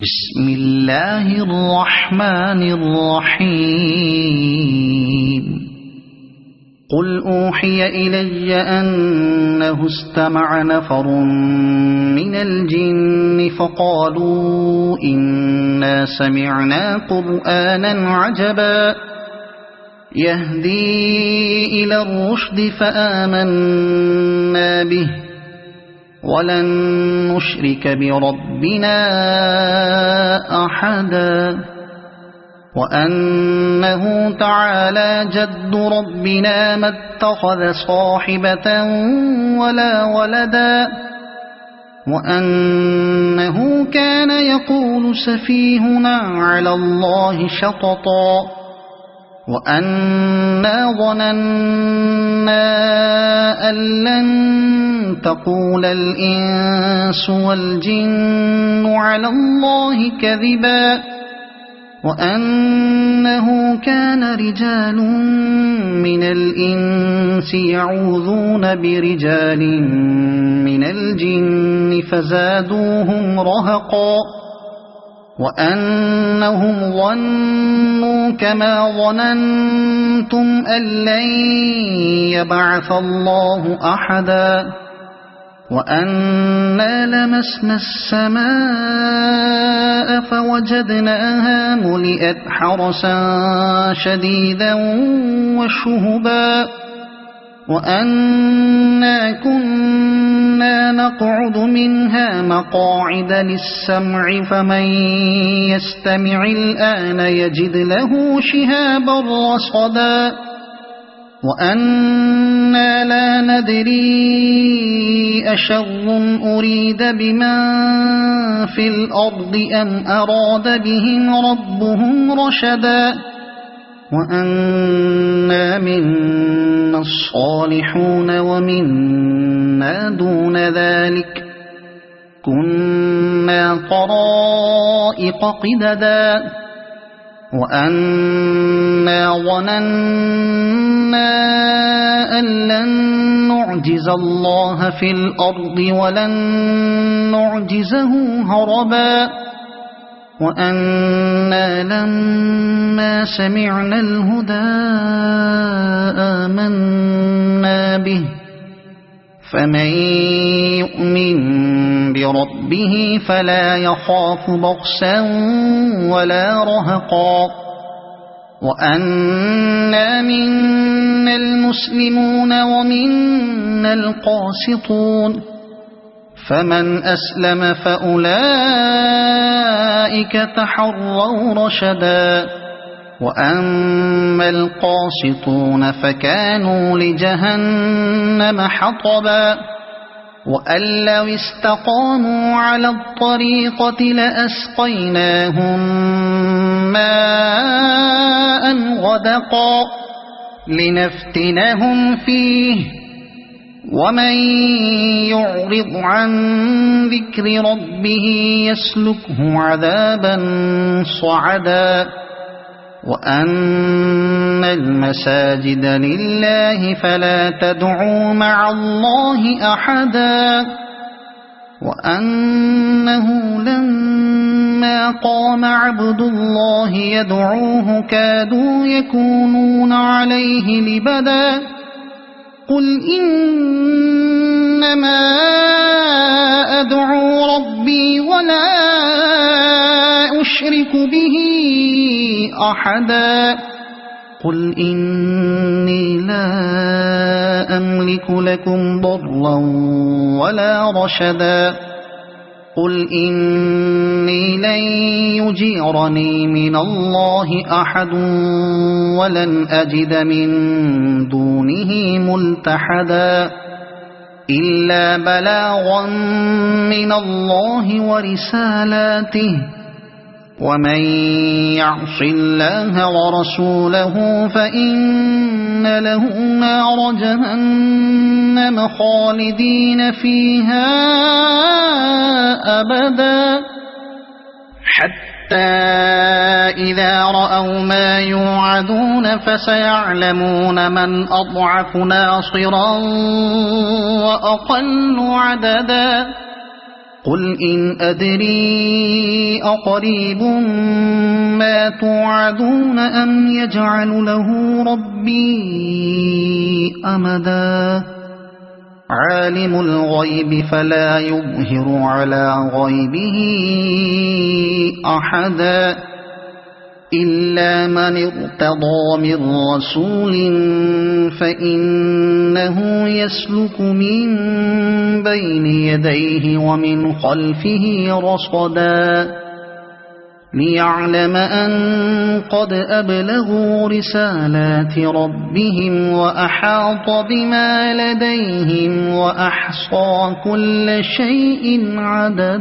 بسم الله الرحمن الرحيم قل أوحي إلي أنه استمع نفر من الجن فقالوا إنا سمعنا قرآنا عجبا يهدي إلى الرشد فآمنا به ولن نشرك بربنا أحدا وأنه تعالى جد ربنا ما اتخذ صاحبة ولا ولدا وأنه كان يقول سفيهنا على الله شططا وأنا ظننا أن لن تقول الإنس والجن على الله كذبا وأنه كان رجال من الإنس يعوذون برجال من الجن فزادوهم رهقا وأنهم ظنوا كما ظننتم أن لن يبعث الله أحدا وأنا لمسنا السماء فوجدناها ملئت حرسا شديدا وشهبا وأنا كنا نقعد منها مقاعد للسمع فمن يستمع الآن يجد له شهابا رصدا وأنا لا ندري أشر أريد بمن في الأرض أم أراد بهم ربهم رشدا وأنا منا الصالحون ومنا دون ذلك كنا طرائق قددا وأنا ظننا أن لن نعجز الله في الأرض ولن نعجزه هربا وأنا لما سمعنا الهدى آمنا به فمن يؤمن بربه فلا يخاف بخسا ولا رهقا وأنا منا المسلمون ومنا القاسطون فمن أسلم فأولئك تحروا رشدا وأما القاسطون فكانوا لجهنم حطبا وأن لو استقاموا على الطريقة لأسقيناهم ماء غدقا لنفتنهم فيه ومن يعرض عن ذكر ربه يسلكه عذابا صعدا وأن المساجد لله فلا تدعوا مع الله أحدا وأنه لما قام عبد الله يدعوه كادوا يكونون عليه لبدا قل إنما أدعو ربي ولا أشرك به أحدا قل إني لا أملك لكم ضرا ولا رشدا قل إني لن يجيرني من الله أحد ولن أجد من دونه ملتحدا إلا بلاغا من الله ورسالاته ومن يعص الله ورسوله فإن له نار جهنم خالدين فيها أبدا حتى إذا رأوا ما يوعدون فسيعلمون من أضعف ناصرا وأقل عددا قل إن أدري أقريب ما توعدون أم يجعل له ربي أمدا عالم الغيب فلا يظهر على غيبه أحدا إلا من ارتضى من رسول فإنه يسلك من بين يديه ومن خلفه رصدا ليعلم أن قد أبلغوا رسالات ربهم وأحاط بما لديهم وأحصى كل شيء عددا